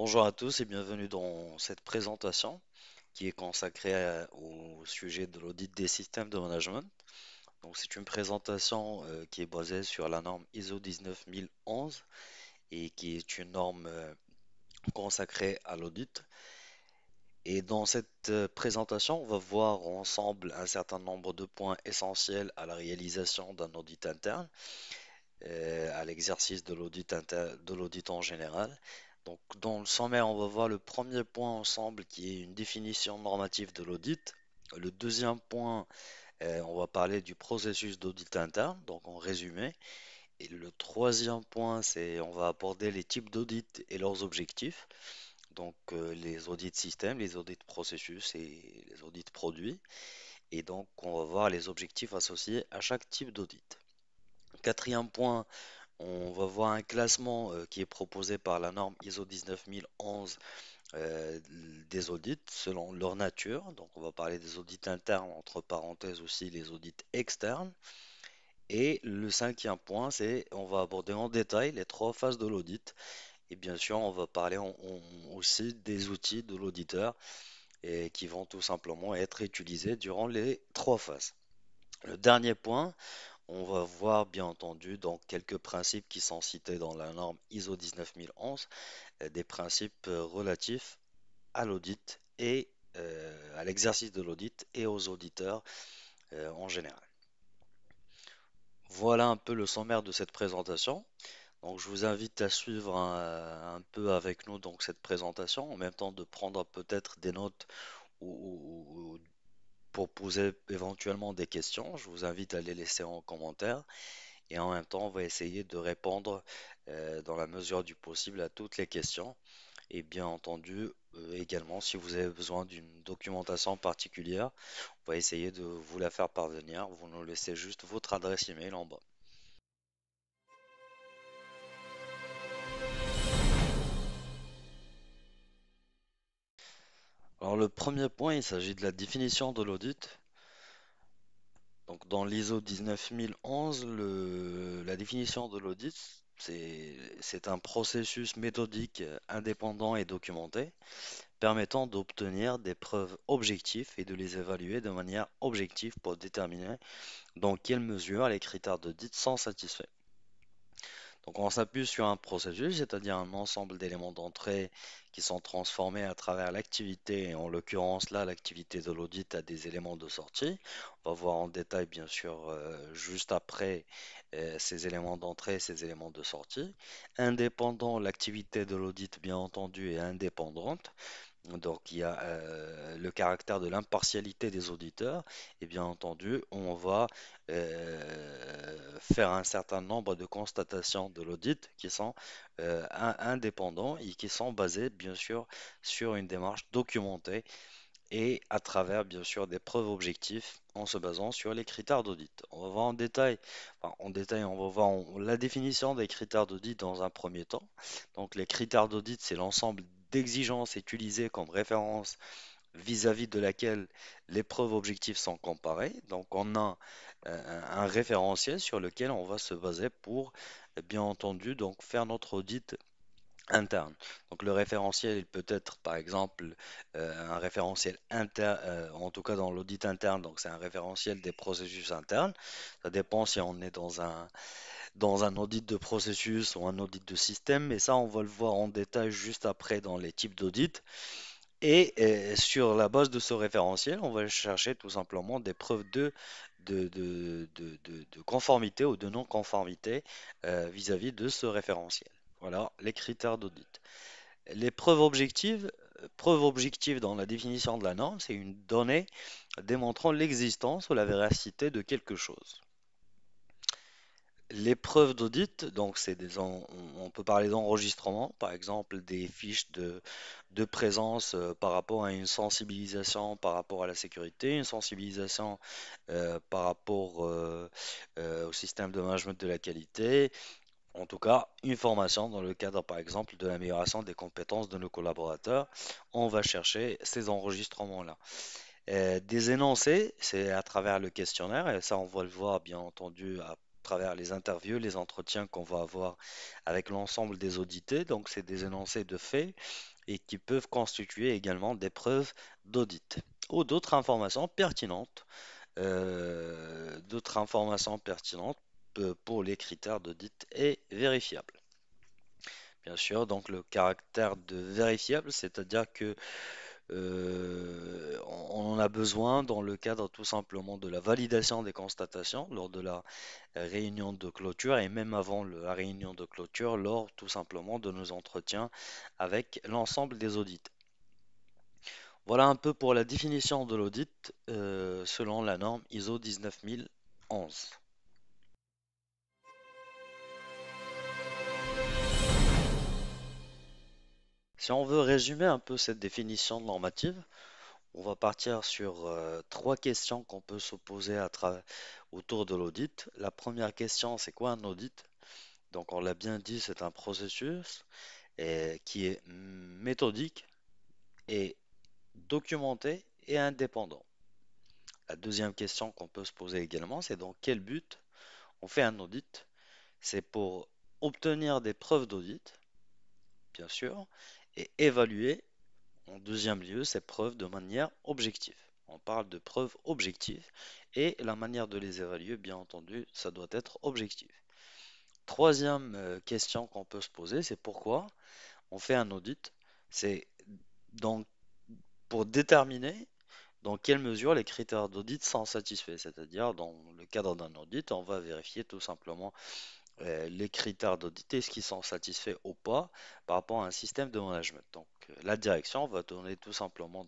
Bonjour à tous et bienvenue dans cette présentation qui est consacrée au sujet de l'audit des systèmes de management. Donc, c'est une présentation qui est basée sur la norme ISO 19011 et qui est une norme consacrée à l'audit. Et dans cette présentation, on va voir ensemble un certain nombre de points essentiels à la réalisation d'un audit interne, à l'exercice de l'audit en général. Donc, dans le sommaire, on va voir le premier point ensemble qui est une définition normative de l'audit. Le deuxième point, on va parler du processus d'audit interne, donc en résumé. Et le troisième point, c'est on va aborder les types d'audits et leurs objectifs. Donc, les audits système, les audits processus et les audits produits. Et donc, on va voir les objectifs associés à chaque type d'audit. Quatrième point, on va voir un classement qui est proposé par la norme ISO 19011 euh, des audits selon leur nature. Donc, on va parler des audits internes, entre parenthèses aussi les audits externes. Et le cinquième point, c'est on va aborder en détail les trois phases de l'audit. Et bien sûr, on va parler aussi des outils de l'auditeur et qui vont tout simplement être utilisés durant les trois phases. Le dernier point, on va voir bien entendu donc quelques principes qui sont cités dans la norme ISO 19011, des principes relatifs à l'audit et à l'exercice de l'audit et aux auditeurs en général. Voilà un peu le sommaire de cette présentation. Donc je vous invite à suivre un peu avec nous donc cette présentation, en même temps de prendre peut-être des notes ou pour poser éventuellement des questions. Je vous invite à les laisser en commentaire. Et en même temps, on va essayer de répondre dans la mesure du possible à toutes les questions. Et bien entendu, également, si vous avez besoin d'une documentation particulière, on va essayer de vous la faire parvenir. Vous nous laissez juste votre adresse email en bas. Alors le premier point, il s'agit de la définition de l'audit. Donc dans l'ISO 19011, la définition de l'audit, c'est un processus méthodique indépendant et documenté permettant d'obtenir des preuves objectives et de les évaluer de manière objective pour déterminer dans quelle mesure les critères d'audit sont satisfaits. Donc on s'appuie sur un processus, c'est-à-dire un ensemble d'éléments d'entrée qui sont transformés à travers l'activité, et en l'occurrence là l'activité de l'audit a des éléments de sortie. On va voir en détail bien sûr juste après ces éléments d'entrée, ces éléments de sortie. Indépendant, l'activité de l'audit bien entendu est indépendante. Donc, il y a le caractère de l'impartialité des auditeurs et bien entendu, on va faire un certain nombre de constatations de l'audit qui sont indépendants et qui sont basés bien sûr sur une démarche documentée et à travers bien sûr des preuves objectives en se basant sur les critères d'audit. On va voir en détail, on va voir la définition des critères d'audit dans un premier temps. Donc les critères d'audit, c'est l'ensemble d'exigences utilisées comme référence vis-à-vis de laquelle les preuves objectives sont comparées. Donc on a un référentiel sur lequel on va se baser pour bien entendu donc faire notre audit interne. Donc le référentiel, il peut être par exemple un référentiel interne, en tout cas dans l'audit interne, donc c'est un référentiel des processus internes. Ça dépend si on est dans un audit de processus ou un audit de système, mais ça on va le voir en détail juste après dans les types d'audit. Et sur la base de ce référentiel, on va chercher tout simplement des preuves de conformité ou de non-conformité vis-à-vis de ce référentiel. Voilà les critères d'audit. Les preuves objectives dans la définition de la norme, c'est une donnée démontrant l'existence ou la véracité de quelque chose. Les preuves d'audit, donc on peut parler d'enregistrement, par exemple des fiches de présence par rapport à une sensibilisation par rapport à la sécurité, une sensibilisation par rapport au système de management de la qualité, en tout cas une formation dans le cadre par exemple de l'amélioration des compétences de nos collaborateurs. On va chercher ces enregistrements-là. Des énoncés, c'est à travers le questionnaire, et ça on va le voir bien entendu travers les interviews, les entretiens qu'on va avoir avec l'ensemble des audités. Donc, c'est des énoncés de faits et qui peuvent constituer également des preuves d'audit ou d'autres informations pertinentes pour les critères d'audit et vérifiables. Bien sûr, donc le caractère de vérifiable, c'est-à-dire que on en a besoin dans le cadre tout simplement de la validation des constatations lors de la réunion de clôture et même avant la réunion de clôture, lors tout simplement de nos entretiens avec l'ensemble des audits. Voilà un peu pour la définition de l'audit selon la norme ISO 19011. Si on veut résumer un peu cette définition normative, on va partir sur trois questions qu'on peut se poser autour de l'audit. La première question, c'est quoi un audit? Donc, on l'a bien dit, c'est un processus qui est méthodique et documenté et indépendant. La deuxième question qu'on peut se poser également, c'est dans quel but on fait un audit? C'est pour obtenir des preuves d'audit, bien sûr, et évaluer en deuxième lieu ces preuves de manière objective. On parle de preuves objectives et la manière de les évaluer, bien entendu, ça doit être objectif. Troisième question qu'on peut se poser, c'est pourquoi on fait un audit. C'est donc pour déterminer dans quelle mesure les critères d'audit sont satisfaits. C'est-à-dire, dans le cadre d'un audit, on va vérifier tout simplement les critères d'audit, est-ce qu'ils sont satisfaits ou pas par rapport à un système de management. Donc, la direction va donner tout simplement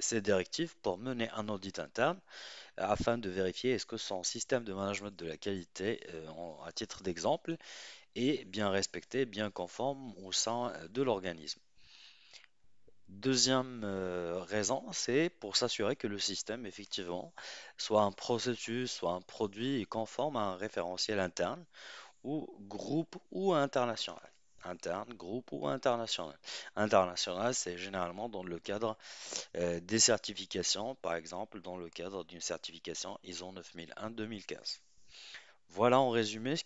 ses directives pour mener un audit interne afin de vérifier est-ce que son système de management de la qualité, à titre d'exemple, est bien respecté, bien conforme au sein de l'organisme. Deuxième raison, c'est pour s'assurer que le système, effectivement, soit un processus, soit un produit est conforme à un référentiel interne ou groupe ou international. Interne, groupe ou international. International, c'est généralement dans le cadre des certifications, par exemple dans le cadre d'une certification ISO 9001-2015. Voilà en résumé